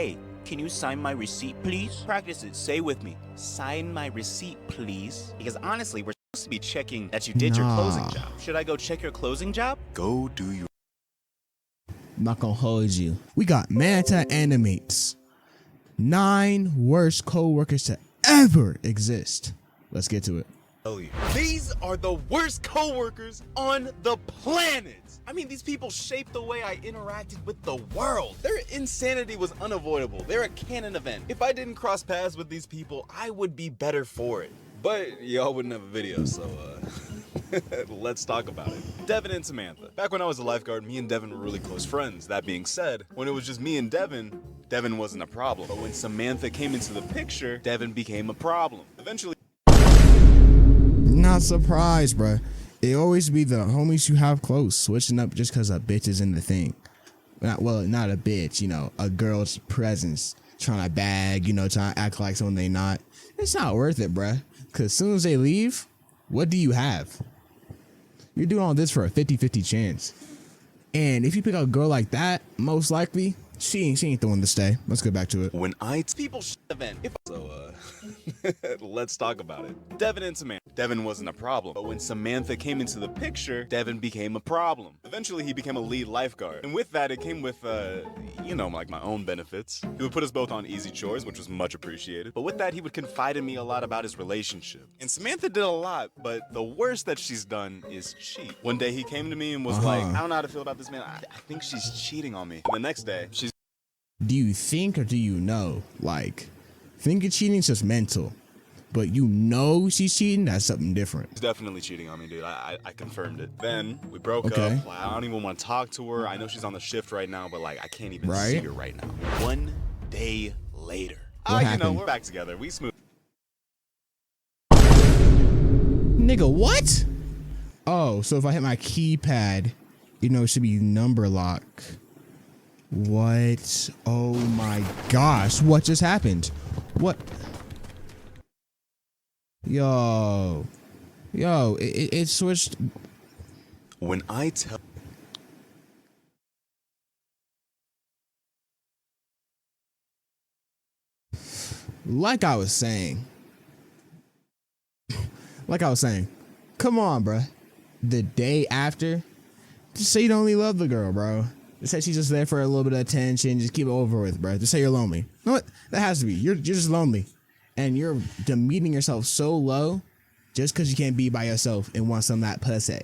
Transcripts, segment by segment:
Hey, can you sign my receipt, please? Practice it. Say with me. Sign my receipt, please. Because honestly, we're supposed to be checking that you did your closing job. Should I go check your closing job? Go do your... Not gonna hold you. We got Manta Animates. 9 worst co-workers to ever exist. Let's get to it. These are the worst co-workers on the planet. I mean, these people shaped the way I interacted with the world. Their insanity was unavoidable. They're a canon event. If I didn't cross paths with these people, I would be better for it. But y'all wouldn't have a video, so let's talk about it. Devin and Samantha. Back when I was a lifeguard, me and Devin were really close friends. That being said, when it was just me and Devin, Devin wasn't a problem. But when Samantha came into the picture, Devin became a problem. Eventually... Not surprised, bruh. It always be the homies you have close switching up just because a bitch is in the thing. Not a bitch, you know, a girl's presence trying to bag, you know, trying to act like someone they not. It's not worth it, bruh. Because as soon as they leave, what do you have? You're doing all this for a 50-50 chance. And if you pick up a girl like that, most likely, she ain't the one to stay. Let's get back to it. When people event, let's talk about it. Devin and Samantha. Devin wasn't a problem, but when Samantha came into the picture, Devin became a problem. Eventually, he became a lead lifeguard, and with that, it came with, you know, like my own benefits. He would put us both on easy chores, which was much appreciated. But with that, he would confide in me a lot about his relationship. And Samantha did a lot, but the worst that she's done is cheat. One day, he came to me and was like, I don't know how to feel about this man. I think she's cheating on me. And the next day, she's... Do you think or do you know? Like, thinking cheating is just mental. But you know she's cheating, that's something different. She's definitely cheating on me, dude. I confirmed it. Then we broke up. Like, I don't even want to talk to her. I know she's on the shift right now, but like I can't even see her right now. One day later. What happened? You know, we're back together. We smooth. Nigga, what? Oh, so if I hit my keypad, you know, it should be number lock. What? Oh my gosh, what just happened? What? Yo, it switched. When I tell... Like I was saying, come on, bruh. The day after, just say you don't really love the girl, bro. Just say she's just there for a little bit of attention. Just keep it over with, bro. Just say you're lonely. You know what? That has to be. You're just lonely. And you're demeaning yourself so low just because you can't be by yourself and want some of that pussy.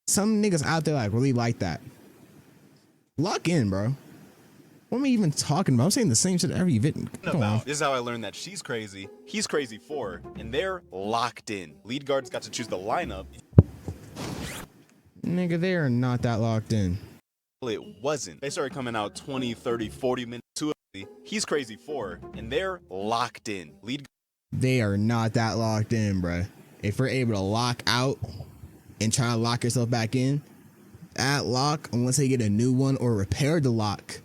Some niggas out there like really like that. Lock in, bro. What am I even talking about? I'm saying the same shit every video. This is how I learned that she's crazy, he's crazy for her, and they're locked in. Lead guards got to choose the lineup. Nigga, they are not that locked in. It wasn't. They started coming out 20, 30, 40 minutes too early. He's crazy for her, and they're locked in. They are not that locked in, bruh. If we're able to lock out and try to lock yourself back in, that lock, unless they get a new one or repair the lock,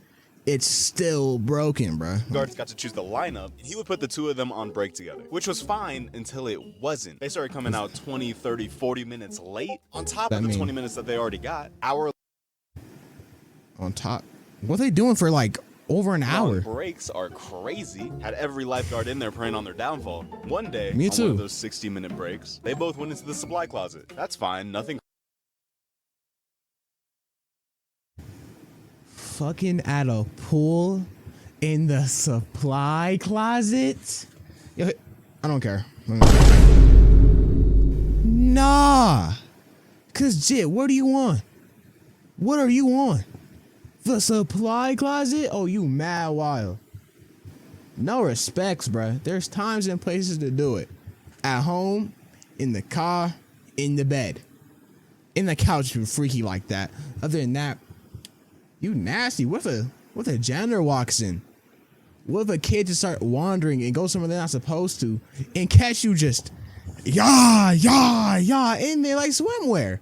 it's still broken, bruh. Guards got to choose the lineup, and he would put the two of them on break together, which was fine until it wasn't. They started coming out 20, 30, 40 minutes late on top of the 20 minutes that they already got. On top? What are they doing for like over an hour? Breaks are crazy. Had every lifeguard in there praying on their downfall. One day, Me too. On one of those 60-minute breaks, they both went into the supply closet. That's fine, nothing. Fucking at a pool in the supply closet? Yo, I don't care. Nah. Cause Jit, what do you want? What are you on? The supply closet? Oh, you mad wild. No respects, bruh. There's times and places to do it. At home, in the car, in the bed. In the couch, you're freaky like that. Other than that, you nasty. What if a janitor walks in? What if a kid just start wandering and go somewhere they're not supposed to and catch you just in there like swimwear?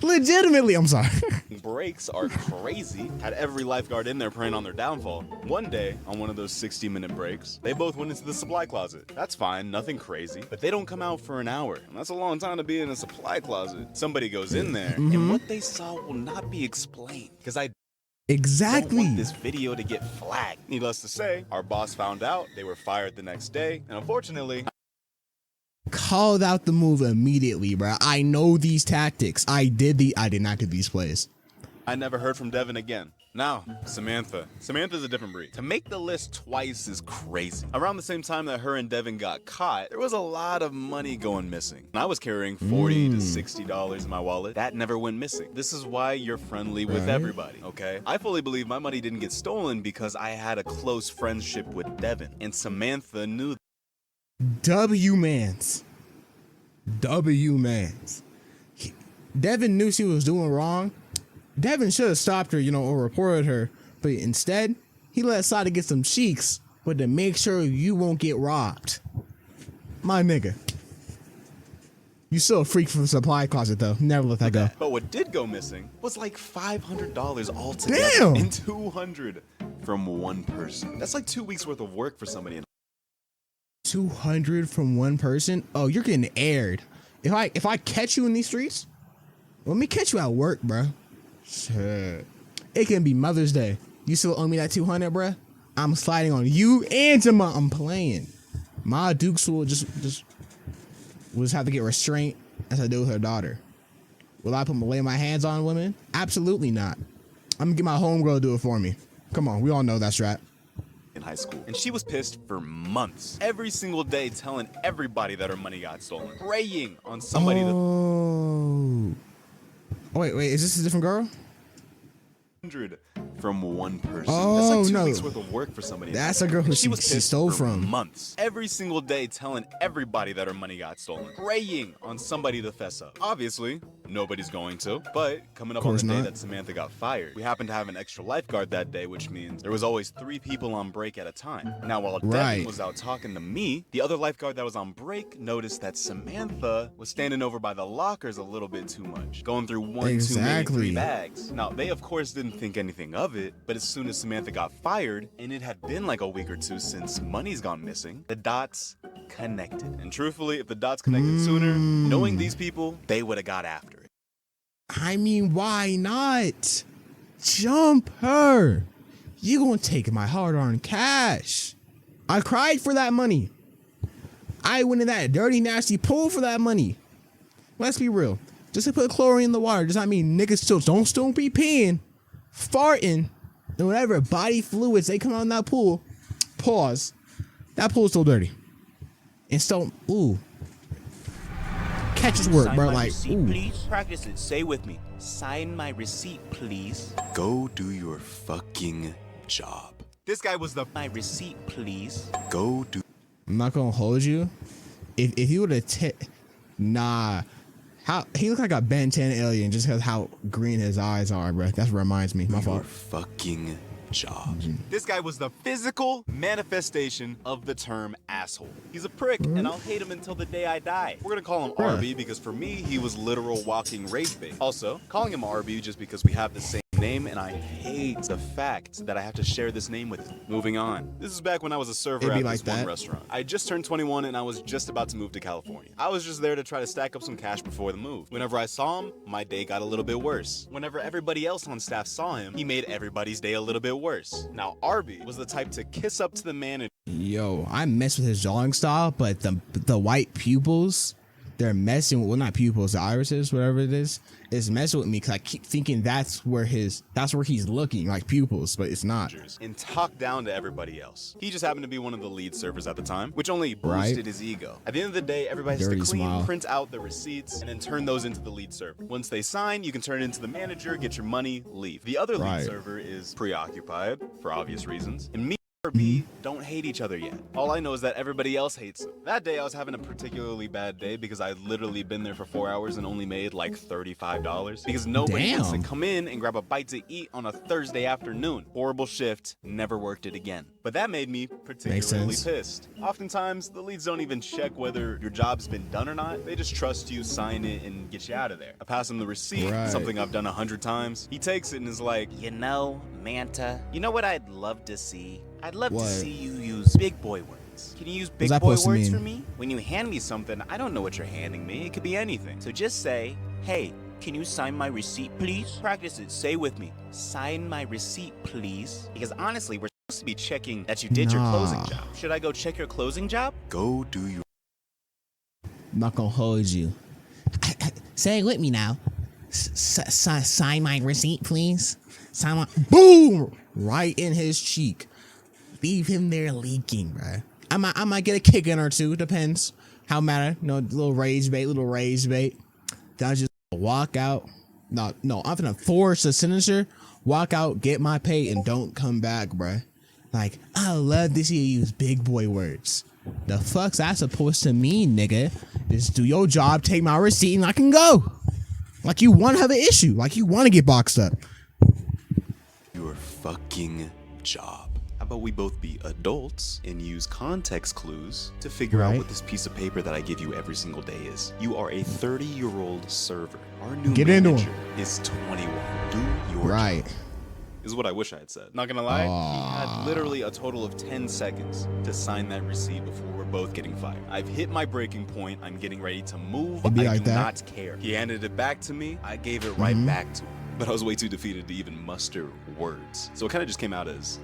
Legitimately, I'm sorry. Breaks are crazy. Had every lifeguard in there praying on their downfall. One day, on one of those 60-minute breaks, they both went into the supply closet. That's fine, nothing crazy. But they don't come out for an hour. And that's a long time to be in a supply closet. Somebody goes in there, and what they saw will not be explained. Because Exactly. Don't want this video to get flagged. Needless to say, our boss found out, they were fired the next day, and unfortunately, Called out the move immediately, bro. I know these tactics. I did not do these plays. I never heard from Devin again. Now, Samantha. Samantha's a different breed. To make the list twice is crazy. Around the same time that her and Devin got caught, there was a lot of money going missing. And I was carrying $40 to $60 in my wallet. That never went missing. This is why you're friendly with everybody, okay? I fully believe my money didn't get stolen because I had a close friendship with Devin. And Samantha knew that. W-mans. Devin knew she was doing wrong. Devin should have stopped her, or reported her. But instead, he let Sada get some cheeks, but to make sure you won't get robbed. My nigga. You still a freak from the supply closet, though. Never let that go. But what did go missing was like $500 altogether. Damn! And $200 from one person. That's like 2 weeks worth of work for somebody. 200 from one person? Oh, you're getting aired. If I catch you in these streets, let me catch you at work, bro. Shit. It can be Mother's Day. You still owe me that 200, bro? I'm sliding on you and your mom. I'm playing. Ma Dukes will just have to get restraint as I do with her daughter. Will I lay my hands on women? Absolutely not. I'm gonna get my homegirl to do it for me. Come on, we all know that's right. In high school, and she was pissed for months, every single day telling everybody that her money got stolen, praying on somebody Oh, wait, is this a different girl? $100 from one person. Oh, that's like 2 no. weeks worth of work for somebody. That's a girl who she was she pissed stole for from. months, every single day telling everybody that her money got stolen, praying on somebody to fess up. Obviously, nobody's going to, but coming up on the day that Samantha got fired, we happened to have an extra lifeguard that day, which means there was always 3 people on break at a time. Now, while Devin was out talking to me, the other lifeguard that was on break noticed that Samantha was standing over by the lockers a little bit too much, going through one too many 3 bags. Now, they of course didn't think anything of it, but as soon as Samantha got fired, and it had been like a week or 2 since money's gone missing, the dots connected. And truthfully, if the dots connected sooner, knowing these people, they would have got after it. I mean, why not? Jump her. You gonna take my hard-earned cash. I cried for that money. I went in that dirty, nasty pool for that money. Let's be real. Just to put chlorine in the water does not mean niggas still be peeing, farting, and whatever body fluids they come out in that pool. Pause. That pool's still dirty. And still, ooh. Catches work, bro. Like, receipt, ooh. Please practice it. Say with me. Sign my receipt, please. Go do your fucking job. This guy was my receipt, please. Go do. I'm not gonna hold you. If you would have nah. How he looked like a Ben 10 alien just because how green his eyes are, bro. That reminds me. My fault. Fucking job. This guy was the physical manifestation of the term asshole. He's a prick, and I'll hate him until the day I die. We're gonna call him RB because for me, he was literal walking rage bait. Also, calling him RB just because we have the same name, and I hate the fact that I have to share this name with him. Moving on. This is back when I was a server at this one restaurant. I just turned 21 and I was just about to move to California. I was just there to try to stack up some cash before the move. Whenever I saw him, my day got a little bit worse. Whenever everybody else on staff saw him, he made everybody's day a little bit worse. Now, RB was the type to kiss up to the manager. Yo, I mess with his drawing style, but the white pupils, they're messing with, well, not pupils, the irises, whatever it is messing with me because I keep thinking that's where he's looking, like pupils, but it's not. And talk down to everybody else. He just happened to be one of the lead servers at the time, which only boosted his ego. At the end of the day, everybody has to clean, print out the receipts, and then turn those into the lead server. Once they sign, you can turn it into the manager, get your money, leave. The other lead server is preoccupied, for obvious reasons, and me and RB don't hate each other yet. All I know is that everybody else hates him. That day I was having a particularly bad day because I had literally been there for 4 hours and only made like $35 because nobody wants to come in and grab a bite to eat on a Thursday afternoon. Horrible shift, never worked it again. But that made me particularly pissed. Oftentimes, the leads don't even check whether your job's been done or not. They just trust you, sign it, and get you out of there. I pass him the receipt, something I've done 100 times. He takes it and is like, you know, Manta, you know what I'd love to see? I'd love to see you use big boy words. Can you use big boy words for me? When you hand me something, I don't know what you're handing me. It could be anything. So just say, hey, Can you sign my receipt, please? Practice it. Say with me. Sign my receipt, please. Because honestly, we're supposed to be checking that you did your closing job. Should I go check your closing job? Go do your... I'm not gonna hold you. Say it with me now. Sign my receipt, please. Sign my... Boom! Right in his cheek. Leave him there leaking, bruh. I might get a kick in or two. Depends how mad. Little rage bait. Then I just walk out. No, I'm gonna force a signature. Walk out, get my pay, and don't come back, bruh. Like, I love to see you use big boy words. The fuck's that supposed to mean, nigga? Just do your job, take my receipt, and I can go. Like you want to have an issue. Like you want to get boxed up. Your fucking job. How about we both be adults and use context clues to figure out what this piece of paper that I give you every single day is. You are a 30-year-old server. Our new manager is 21. Do your job. Is what I wish I had said. Not gonna lie, he had literally a total of 10 seconds to sign that receipt before we're both getting fired. I've hit my breaking point. I'm getting ready to move. I do not care. He handed it back to me. I gave it right back to him. But I was way too defeated to even muster words. So it kind of just came out as,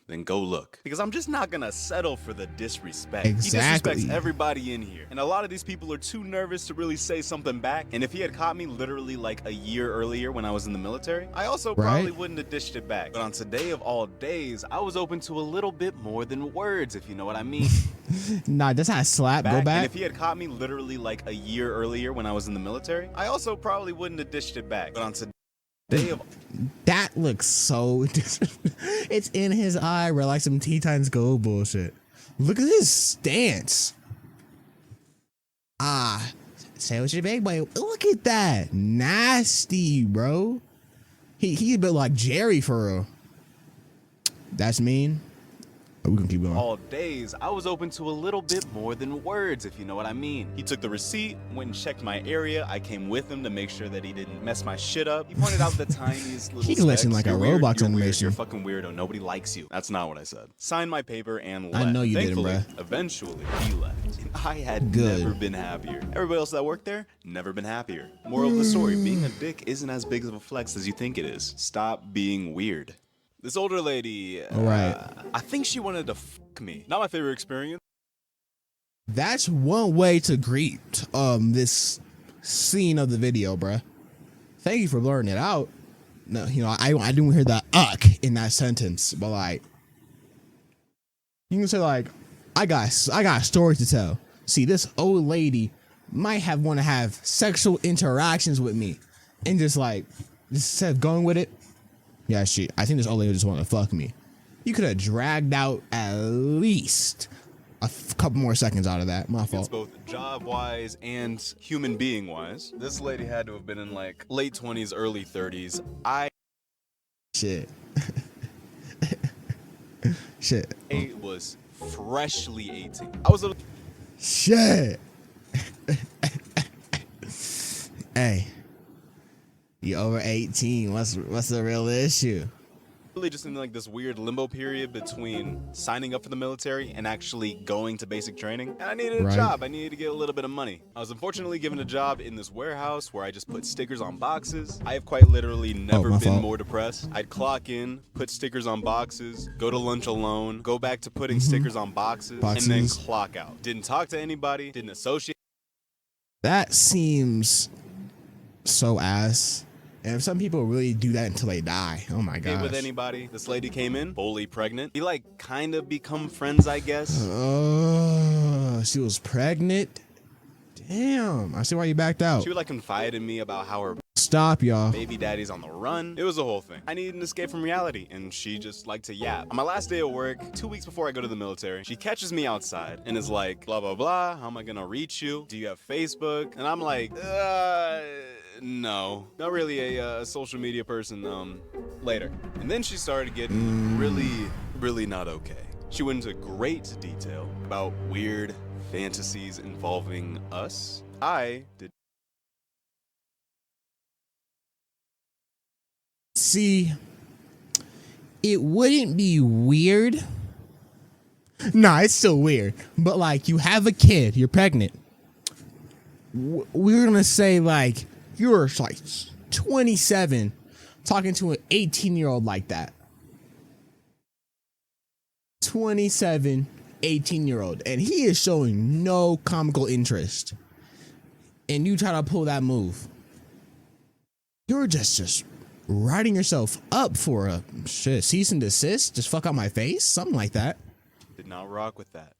then go look. Because I'm just not gonna settle for the disrespect. Exactly. He disrespects everybody in here. And a lot of these people are too nervous to really say something back. And if he had caught me literally like a year earlier when I was in the military, I also probably wouldn't have dished it back. But on today of all days, I was open to a little bit more than words, if you know what I mean. Nah, that's how I slap. Go back. And if he had caught me literally like a year earlier when I was in the military, I also probably wouldn't have dished it back. But on today, that looks so it's in his eye, bro, like some T-Times Gold bullshit. Look at his stance. Say what's your big boy. Look at that. Nasty, bro. He's a bit like Jerry for real. That's mean. We can keep going. All days, I was open to a little bit more than words, if you know what I mean. He took the receipt, went and checked my area. I came with him to make sure that he didn't mess my shit up. He pointed out the tiniest little He glitching like a Roblox animation. You're a fucking weirdo. Nobody likes you. That's not what I said. Signed my paper and left. I know you didn't, bro. Eventually, he left. And I had never been happier. Everybody else that worked there, never been happier. Moral of the story, being a dick isn't as big of a flex as you think it is. Stop being weird. This older lady, I think she wanted to fuck me. Not my favorite experience. That's one way to greet this scene of the video, bruh. Thank you for blurring it out. No, I didn't hear the in that sentence, but like, you can say like, I got a story to tell. See, this old lady might want to have sexual interactions with me, and just instead of going with it. Yeah, shit. I think this old lady just wanted to fuck me. You could have dragged out at least a couple more seconds out of that. My fault. It's both job-wise and human being-wise. This lady had to have been in like late 20s, early 30s. Shit. Shit. I was freshly 18. I was a... Shit. Hey. You over 18. What's the real issue? Really just in like this weird limbo period between signing up for the military and actually going to basic training. And I needed a job. I needed to get a little bit of money. I was unfortunately given a job in this warehouse where I just put stickers on boxes. I have quite literally never been more depressed. I'd clock in, put stickers on boxes, go to lunch alone, go back to putting stickers on boxes, and then clock out. Didn't talk to anybody, didn't associate. That seems so ass. And some people really do that until they die. Oh my god. With anybody. This lady came in, fully pregnant. We like kind of become friends, I guess. Oh, she was pregnant? Damn. I see why you backed out. She would like confide in me about how her Stop, y'all. baby daddy's on the run. It was a whole thing. I needed an escape from reality, and she just liked to yap. On my last day of work, 2 weeks before I go to the military, she catches me outside and is like, blah, blah, blah. How am I gonna reach you? Do you have Facebook? And I'm like, no, not really a social media person, later. And then she started getting really not okay. She went into great detail about weird fantasies involving us. I did. See, it wouldn't be weird. Nah, it's still weird. But like, you have a kid, you're pregnant. We're gonna say like, You're like 27 talking to an 18-year-old like that. 27, 18-year-old. And he is showing no comical interest. And you try to pull that move. You're just writing yourself up for a cease and desist. Just fuck out my face. Something like that. Did not rock with that.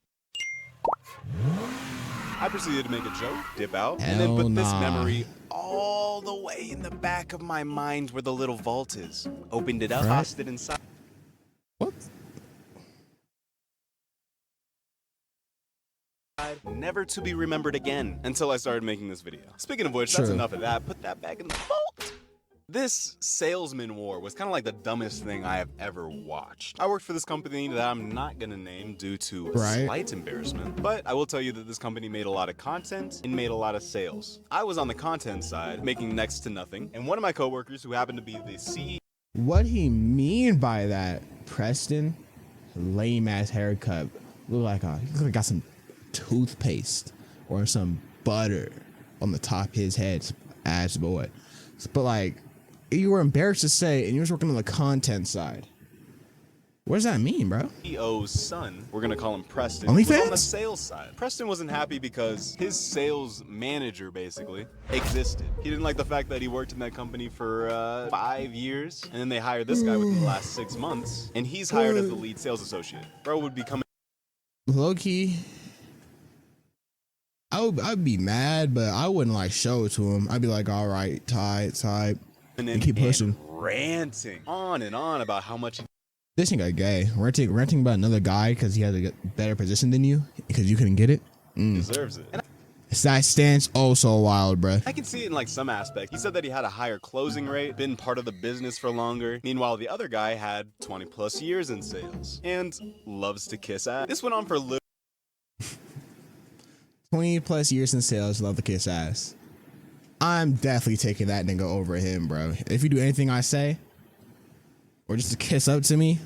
I proceeded to make a joke, dip out, and then put this memory all the way in the back of my mind where the little vault is. Opened it up, tossed it inside. What? Never to be remembered again until I started making this video. Speaking of which, that's enough of that. Put that back in the vault. This salesman war was kind of like the dumbest thing I have ever watched. I worked for this company that I'm not gonna name due to a slight embarrassment, but I will tell you that this company made a lot of content and made a lot of sales. I was on the content side, making next to nothing, and one of my coworkers who happened to be the CEO. What he mean by that, Preston? Lame ass haircut. Look like he got some toothpaste or some butter on the top of his head, ass boy. But like, you were embarrassed to say, and you was working on the content side. What does that mean, bro? CEO's son, we're gonna call him Preston, OnlyFans? was on the sales side. Preston wasn't happy because his sales manager, basically, existed. He didn't like the fact that he worked in that company for 5 years, and then they hired this guy within the last 6 months, and he's hired as the lead sales associate. Bro would be coming. Low-key, I'd be mad, but I wouldn't like show it to him. I'd be like, all right, type, and keep pushing. Ranting on and on about how much. This nigga gay. Ranting about another guy because he has a better position than you because you couldn't get it. Deserves it. And that stance so wild, bruh. I can see it in like some aspect. He said that he had a higher closing rate, been part of the business for longer. Meanwhile, the other guy had 20 plus years in sales and loves to kiss ass. This went on for 20 plus years in sales, love to kiss ass. I'm definitely taking that nigga over him, bro. If you do anything I say, or just to kiss up to me,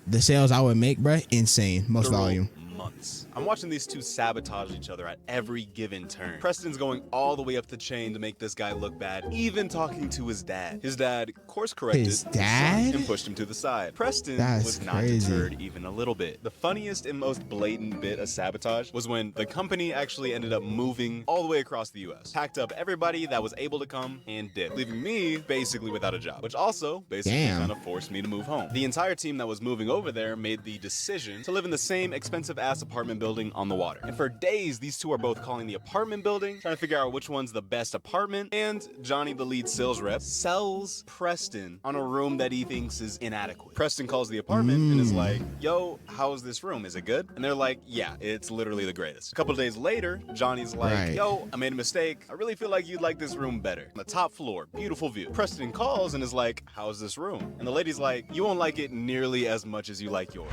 the sales I would make, bro, insane. Most volume. Months. I'm watching these two sabotage each other at every given turn. Preston's going all the way up the chain to make this guy look bad, even talking to his dad. His dad course corrected his dad and pushed him to the side. Preston was not crazy. deterred even a little bit. The funniest and most blatant bit of sabotage was when the company actually ended up moving all the way across the US. Packed up everybody that was able to come and dipped, leaving me basically without a job, which also basically kind of forced me to move home. The entire team that was moving over there made the decision to live in the same expensive ass apartment building on the water. And for days, these two are both calling the apartment building, trying to figure out which one's the best apartment. And Johnny, the lead sales rep, sells Preston on a room that he thinks is inadequate. Preston calls the apartment and is like, yo, how's this room? Is it good? And they're like, yeah, it's literally the greatest. A couple days later, Johnny's like, yo, I made a mistake. I really feel like you'd like this room better. On the top floor, beautiful view. Preston calls and is like, how's this room? And the lady's like, you won't like it nearly as much as you like yours.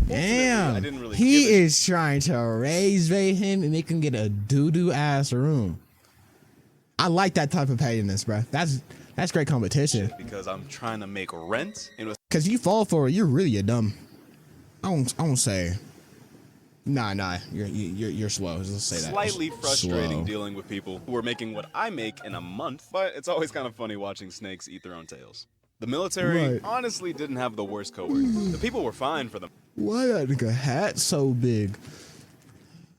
Damn, really he is trying to raise him and make him get a doo-doo ass room. I like that type of pettiness, bro. That's great competition. Because I'm trying to make rent. Because you fall for it, you're really a dumb. I won't say. Nah. You're slow. Let's say that. Slightly frustrating dealing with people who are making what I make in a month, but it's always kind of funny watching snakes eat their own tails. The military honestly didn't have the worst coworkers. The people were fine for them. Why that nigga hat so big?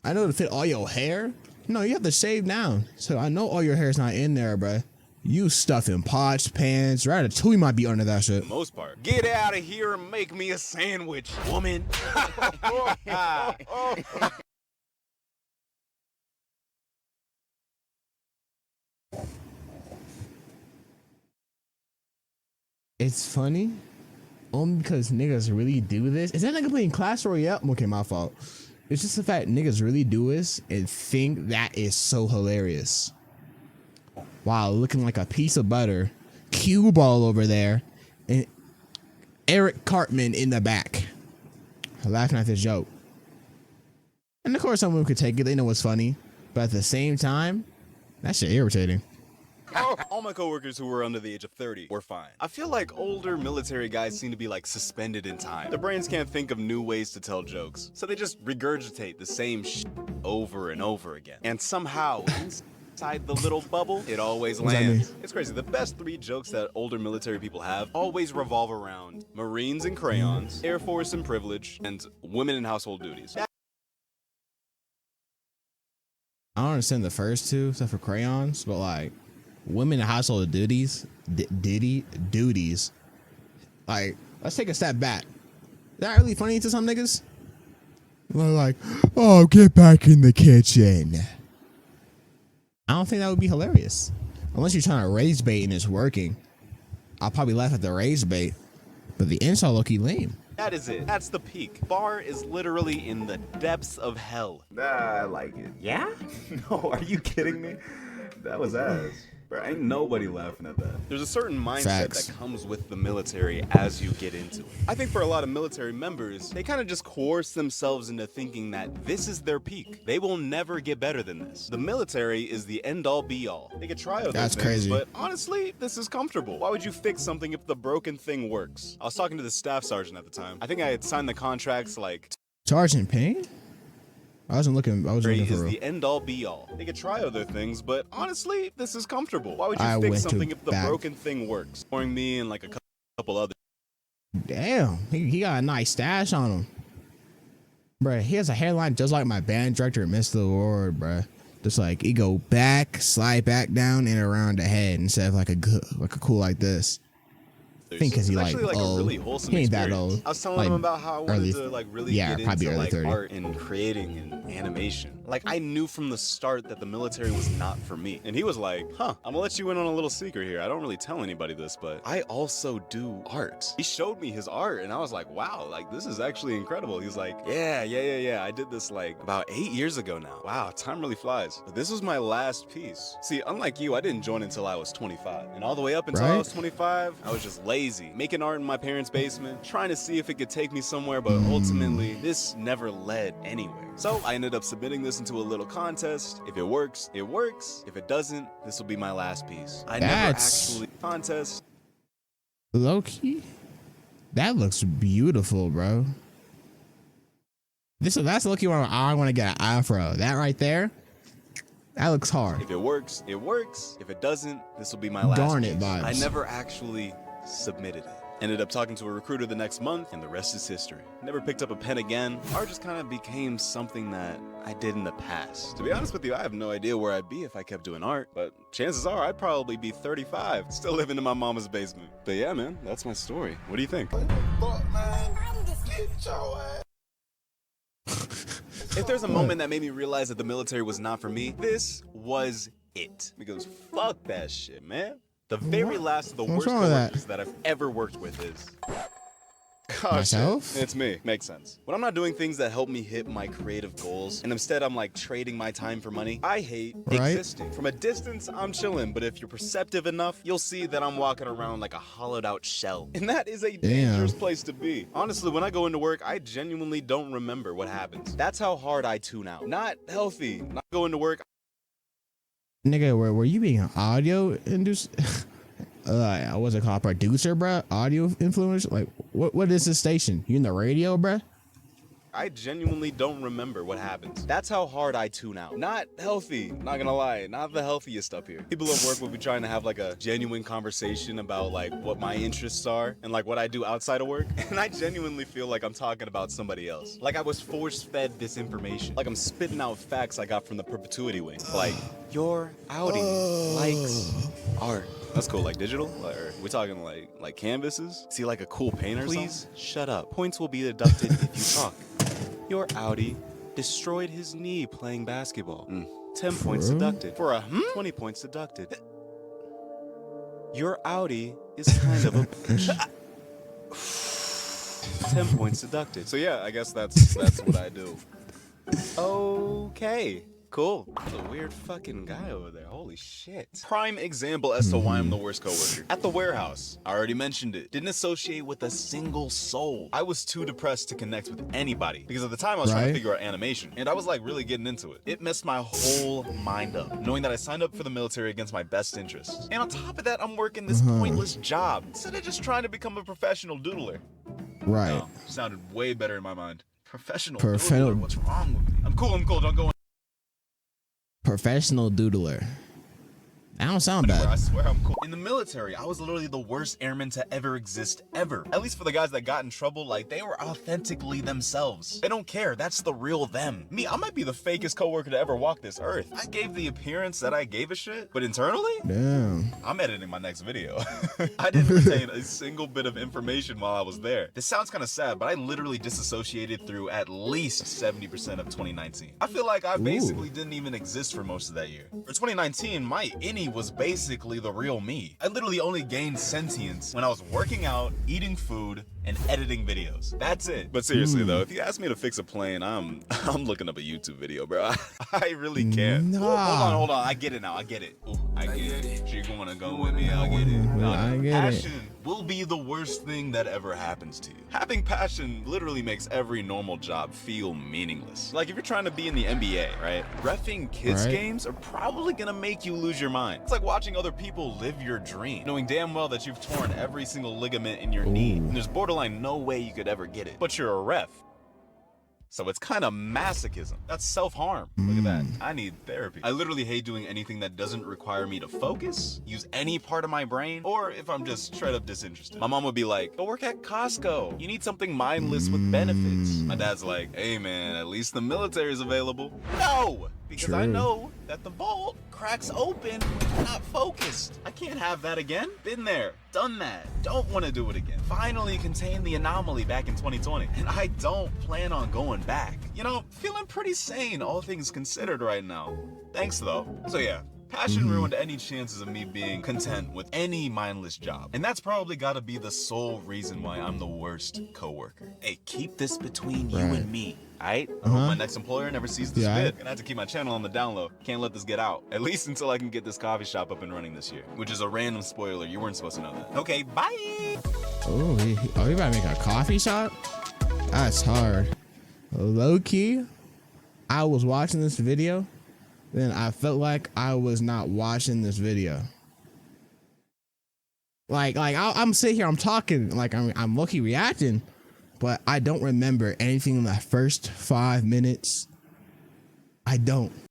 I know to fit all your hair. No, you have to shave down. So I know all your hair's not in there, bruh. You stuffing pots, pans, Ratatouille might be under that shit. For the most part. Get out of here and make me a sandwich, woman. It's funny, only because niggas really do this. Is that nigga playing Clash Royale? Okay, my fault. It's just the fact niggas really do this and think that is so hilarious. Wow, looking like a piece of butter. Cue ball over there, and Eric Cartman in the back, laughing at this joke. And of course, someone could take it. They know what's funny, but at the same time, that shit irritating. All my coworkers who were under the age of 30 were fine. I feel like older military guys seem to be like suspended in time. Their brains can't think of new ways to tell jokes, so they just regurgitate the same shit over and over again. And somehow, outside the little bubble, it always What's that lands. mean? It's crazy. The best 3 jokes that older military people have always revolve around Marines and crayons, Air Force and privilege, and women and household duties. I don't understand the first two, except for crayons, but like women and household duties, duties. Like, let's take a step back. Is that really funny to some niggas? They're like, oh, get back in the kitchen. I don't think that would be hilarious. Unless you're trying to raise bait and it's working. I'll probably laugh at the raise bait, but the insult low-key lame. That is it. That's the peak. Bar is literally in the depths of hell. Nah, I like it. Yeah? No, are you kidding me? That was ass. Bro, ain't nobody laughing at that. There's a certain mindset Facts. that comes with the military as you get into it. I think for a lot of military members, they kind of just coerce themselves into thinking that this is their peak. They will never get better than this. The military is the end-all be-all. They could try other That's things, crazy. but honestly, this is comfortable. Why would you fix something if the broken thing works? I was talking to the staff sergeant at the time. I think I had signed the contracts like Sergeant Payne? I wasn't looking for is real. the end-all be-all. They could try other things, but honestly, this is comfortable. Why would you I fix went to something if the back. broken thing works? Ignoring me and like a couple other. Damn, he got a nice stash on him. Bruh, he has a hairline just like my band director, Mr. Lord, bruh. Just like, he go back, slide back down, and around the head instead of like a cool like this. I think because he It's like actually, old. a really wholesome He ain't that experience. old. I was telling Like, him about how I wanted early- to like really yeah, get probably into early like 30. art and creating and animation. Like I knew from the start that the military was not for me. And he was like, huh, I'm gonna let you in on a little secret here. I don't really tell anybody this, but I also do art. He showed me his art and I was like, wow, like this is actually incredible. He was like, yeah. I did this like about 8 years ago now. Wow, time really flies. But this was my last piece. See, unlike you, I didn't join until I was 25. And all the way up until I Right. was 25, I was just lazy, making art in my parents' basement, trying to see if it could take me somewhere, but ultimately, this never led anywhere. So I ended up submitting this into a little contest. If it works, it works. If it doesn't, this will be my last piece. I never That's- actually contest. Low key, that looks beautiful, bro. That's lucky when I want to get an afro. That right there, that looks hard. If it works, it works. If it doesn't, this will be my last Darn it piece. vibes. I never actually submitted it. Ended up talking to a recruiter the next month, and the rest is history. Never picked up a pen again. Art just kind of became something that I did in the past. To be honest with you, I have no idea where I'd be if I kept doing art, but chances are I'd probably be 35, still living in my mama's basement. But yeah, man, that's my story. What do you think? If there's a moment that made me realize that the military was not for me, this was it. Because fuck that shit, man. The very last of the What's worst wrong with that? coworkers that I've ever worked with is... Oh, Myself? shit. It's me. Makes sense. When I'm not doing things that help me hit my creative goals, and instead I'm like trading my time for money, I hate Right. existing. From a distance, I'm chilling, but if you're perceptive enough, you'll see that I'm walking around like a hollowed out shell. And that is a dangerous place to be. Honestly, when I go into work, I genuinely don't remember what happens. That's how hard I tune out. Not healthy. Not going to work. Nigga, were you being an audio induced? What's it called? Producer, bruh? Audio influencer? Like, what is this station? You in the radio, bruh? I genuinely don't remember what happens. That's how hard I tune out. Not healthy, not gonna lie, not the healthiest up here. People at work will be trying to have like a genuine conversation about like what my interests are and like what I do outside of work. And I genuinely feel like I'm talking about somebody else. Like I was force fed this information. Like I'm spitting out facts I got from the perpetuity wing. Like, your Audi likes art. That's cool, like digital? Or we talking like canvases? See like a cool painter? Please shut up. Points will be deducted if you talk. Your Audi destroyed his knee playing basketball. 10 points deducted. For a 20 points deducted. Your Audi is kind of a bitch. 10 points deducted. So yeah, I guess that's what I do. Okay. Cool. There's a weird fucking guy over there. Holy shit. Prime example as to why I'm the worst coworker. At the warehouse, I already mentioned it. Didn't associate with a single soul. I was too depressed to connect with anybody because at the time I was trying to Right. figure out animation and I was like really getting into it. It messed my whole mind up, knowing that I signed up for the military against my best interests. And on top of that, I'm working this pointless job instead of just trying to become a professional doodler. Right. No, sounded way better in my mind. Professional Professional- doodler. What's wrong with me? I'm cool. Don't go. Professional doodler. That don't sound Anywhere, I bad. swear I'm cool. In the military, I was literally the worst airman to ever exist, ever. At least for the guys that got in trouble, like, they were authentically themselves. They don't care. That's the real them. Me, I might be the fakest coworker to ever walk this earth. I gave the appearance that I gave a shit, but internally, Damn. I'm editing my next video. I didn't retain a single bit of information while I was there. This sounds kind of sad, but I literally disassociated through at least 70% of 2019. I feel like I basically didn't even exist for most of that year. For 2019, my innie was basically the real me. I literally only gained sentience when I was working out, eating food, and editing videos. That's it. But seriously though, if you ask me to fix a plane, I'm looking up a YouTube video, bro. I really can't. Nah. Hold on. I get it now. I get it. Ooh, I get it. She gonna go with me. I get it. I get it. Passion will be the worst thing that ever happens to you. Having passion literally makes every normal job feel meaningless. Like if you're trying to be in the NBA, right? Reffing kids games are probably gonna make you lose your mind. It's like watching other people live your dream, knowing damn well that you've torn every single ligament in your knee, and there's borderline no way you could ever get it. But you're a ref. So it's kind of masochism. That's self-harm. Look at that. I need therapy. I literally hate doing anything that doesn't require me to focus, use any part of my brain, or if I'm just straight up disinterested. My mom would be like, go work at Costco. You need something mindless with benefits. My dad's like, hey man, at least the military is available. No! Because I know that the vault cracks open when you're not focused. I can't have that again. Been there, done that. Don't want to do it again. Finally contained the anomaly back in 2020. And I don't plan on going back. You know, feeling pretty sane, all things considered right now. Thanks though. So yeah. Passion ruined any chances of me being content with any mindless job. And that's probably gotta be the sole reason why I'm the worst coworker. Hey, keep this between you and me, alright? I hope my next employer never sees this vid. Gonna have to keep my channel on the down low. Can't let this get out. At least until I can get this coffee shop up and running this year. Which is a random spoiler, you weren't supposed to know that. Okay, bye! Oh, he about to make a coffee shop? That's hard. Low key, I was watching this video, then I felt like I was not watching this video. Like I'm sitting here, I'm talking, like I'm low-key reacting, but I don't remember anything in the first 5 minutes. I don't.